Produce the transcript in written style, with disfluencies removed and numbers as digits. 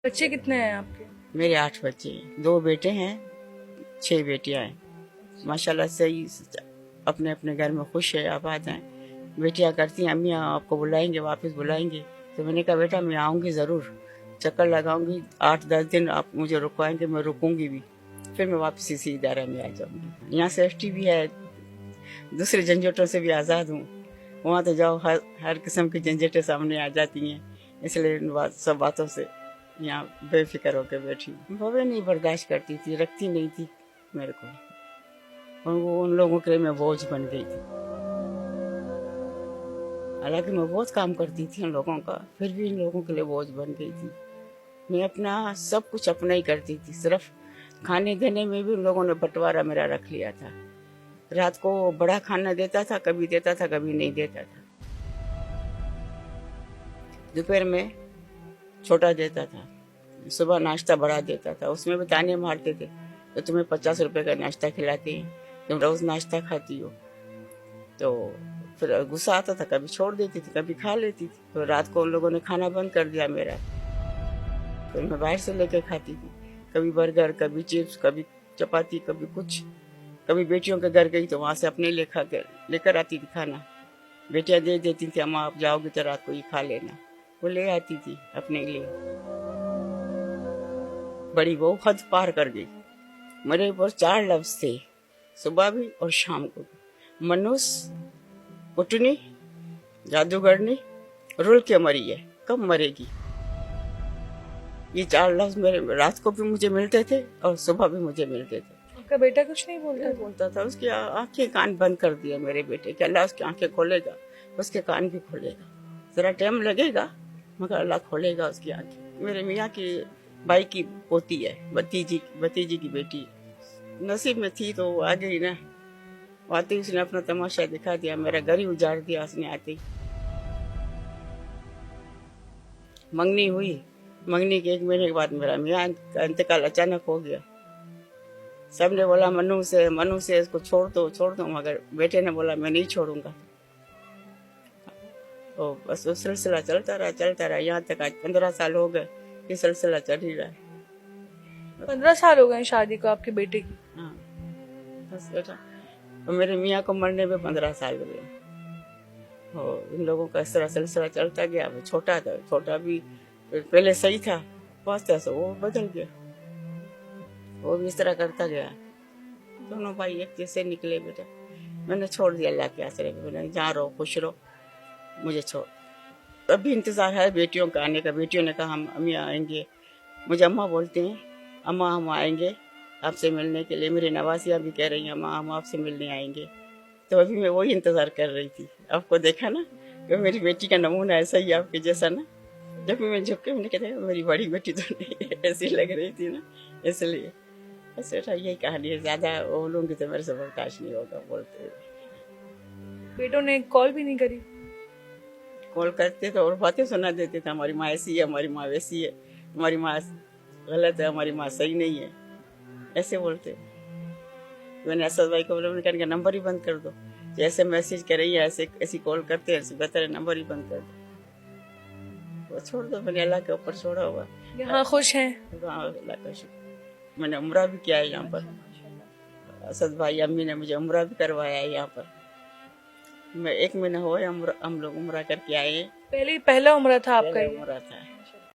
बच्चे कितने हैं आपके? मेरे 8 बच्चे हैं, 2 बेटे हैं, 6 बेटियां हैं। माशाल्लाह सही अपने अपने घर में खुश है, आबाद हैं। बेटियां करती हैं अम्मी आपको बुलाएंगे, वापस बुलाएंगे। तो मैंने कहा बेटा मैं आऊँगी ज़रूर, चक्कर लगाऊंगी, 8-10 दिन आप मुझे रुकवाएंगे, मैं रुकूंगी भी, फिर मैं वापस इसी इदारे में आ जाऊंगी। यहाँ सेफ्टी भी है, दूसरे झंझटों से भी आज़ाद हूँ। वहाँ तो जाओ हर किस्म की झंझटें सामने आ जाती हैं, इसलिए सब बातों से यहाँ बेफिक्र होकर बैठी हूँ। वो नहीं बर्दाश्त करती थी, रखती नहीं थी मेरे को, और वो उन लोगों के लिए मैं बोझ बन गई थी। हालांकि मैं बहुत काम करती थी उन लोगों का, फिर भी इन लोगों के लिए बोझ बन गई थी। मैं अपना सब कुछ अपना ही करती थी, सिर्फ खाने देने में भी उन लोगों ने बंटवारा मेरा रख लिया था। रात को बड़ा खाना देता था, कभी देता था कभी नहीं देता था। दोपहर में छोटा देता था, सुबह नाश्ता बड़ा देता था, उसमें भी ताने मारते थे, तो तुम्हें 50 रुपए का नाश्ता खिलाते हैं, तुम रोज नाश्ता खाती हो। तो फिर गुस्सा आता था, कभी छोड़ देती थी, कभी खा लेती थी। तो रात को उन लोगों ने खाना बंद कर दिया मेरा, फिर मैं बाहर से लेकर खाती थी, कभी बर्गर, कभी चिप्स, कभी चपाती, कभी कुछ। कभी बेटियों के घर गई तो वहां से अपने लिए लेकर आती थी खाना। बेटियां दे देती थी, अम्मा आप जाओगे तो रात को ये खा लेना, वो ले आती थी अपने लिए। बड़ी वो हद पार कर गई। मेरे ऊपर 4 लफ्ज थे, सुबह भी और शाम को भी। मनुष्य, कुटनी, जादूगरनी, रुल के मरी है, कब मरेगी। ये 4 लफ्ज मेरे रात को भी मुझे मिलते थे और सुबह भी मुझे मिलते थे। आपका बेटा कुछ नहीं बोलता? बोलता था, उसकी आंखें कान बंद कर दिए मेरे बेटे के। अल्लाह उसकी आंखें खोलेगा, उसके कान भी खोलेगा, जरा टाइम लगेगा मगर अल्लाह खोलेगा उसकी आंखें। मेरे मियाँ की भाई की पोती है, भतीजी की बेटी। नसीब में थी तो वो आ गई ना, आते ही उसने अपना तमाशा दिखा दिया, मेरा घर ही उजाड़ दिया उसने आते ही। मंगनी हुई, मंगनी के 1 महीने के बाद मेरा मियाँ का इंतकाल अचानक हो गया। सबने बोला मनु से इसको छोड़ दो, मगर बेटे ने बोला मैं नहीं छोड़ूंगा। तो बस वो सिलसिला चलता रहा, यहाँ तक आज 15 साल हो गए, ये सिलसिला चल ही रहा है। 15 साल हो गए शादी को आपके बेटे की? हाँ बस बेटा, और मेरे मियाँ को मरने में 15 साल हुए। और इन लोगों का इस तरह सिलसिला चलता गया। वो छोटा था, छोटा भी पहले सही था, 5 से वो बदल गया, वो भी इस तरह करता गया। दोनों भाई एक जैसे निकले बेटा। मैंने छोड़ दिया अल्लाह के आसरे पे, मैंने जहाँ रहो खुश रहो, मुझे छोड़। अभी इंतजार है बेटियों का आने का। बेटियों ने कहा हम अम्मी आएंगे, मुझे अम्मा बोलते हैं, अम्मा हम आएंगे आपसे मिलने के लिए। मेरी नवासियाँ भी कह रही हैं अम्मा हम आपसे मिलने आएंगे। तो अभी मैं वही इंतजार कर रही थी। आपको देखा ना कि मेरी बेटी का नमूना ऐसा ही आपके जैसा ना। जब भी मैं झुक के मैंने कहता मेरी बड़ी बेटी तो नहीं ऐसी लग रही थी ना, इसलिए बस बेटा यही कहानी है। ज्यादा बोलूंगी तो मेरे से बर्दाश्त नहीं होगा बोलते हुए। बेटों ने कॉल भी नहीं करी? कॉल करते तो और बातें सुना देते थे, हमारी माँ ऐसी है, हमारी माँ वैसी है, हमारी माँ गलत है, हमारी माँ सही नहीं है, ऐसे बोलते। मैंने असद भाई को बोला मैंने कहा नंबर ही बंद कर दो, जैसे मैसेज कर रही है ऐसी कॉल करते हैं, बेहतर है नंबर ही बंद कर दो। वो छोड़ दो, मैंने अल्लाह के ऊपर छोड़ा हुआ। यहाँ खुश हैं? अल्लाह का शुक्र। मैंने उम्रा भी किया है यहाँ पर, असद भाई अम्मी ने मुझे उम्रा भी करवाया है यहाँ पर। मैं 1 महीना हुआ हम लोग उम्रा करके आए हैं। पहला उम्रा था आपका? उम्रा था।